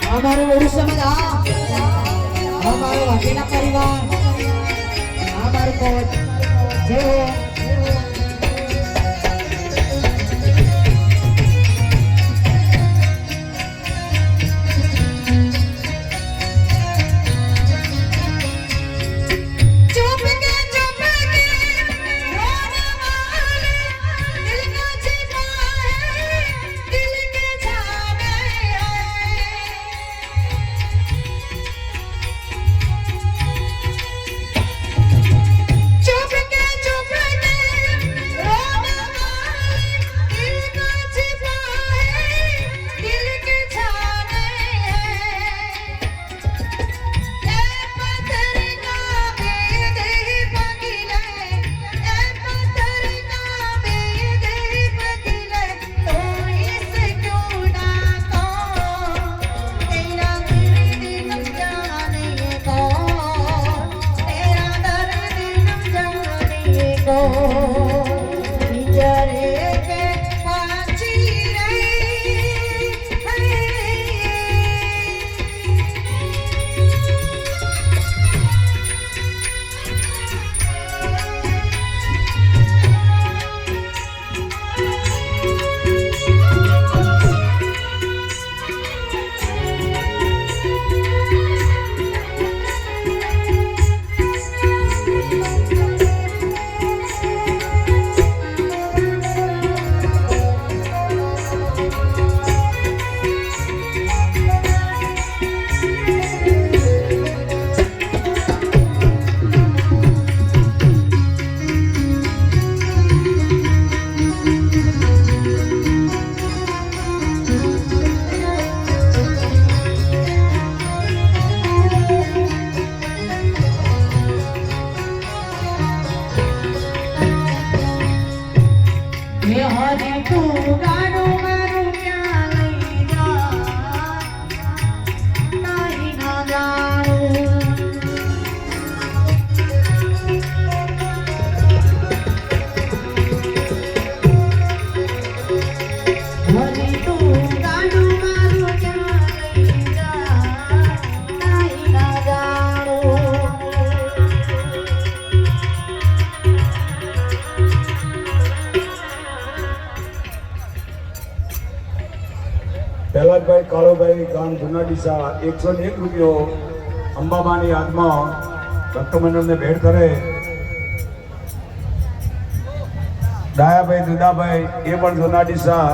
हमारे ओडिशा में हमारे अकेला परिवार हमारे कोच जय हो પ્રહલાદભાઈ કાળોભાઈ ગામ જુનાડીસા 101 રૂપિયો અંબામાની યાદમાં ભક્તમંડળને ભેટ કરે. ડાયાભાઈ દુદાભાઈ એ પણ જુનાડીસા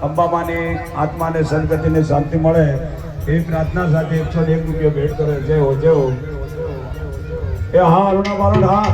અંબામાની આત્માને સદગતિને શાંતિ મળે એ પ્રાર્થના સાથે 101 રૂપિયો ભેટ કરે. જય હો જય હો. એ હા અરુણા મારો હા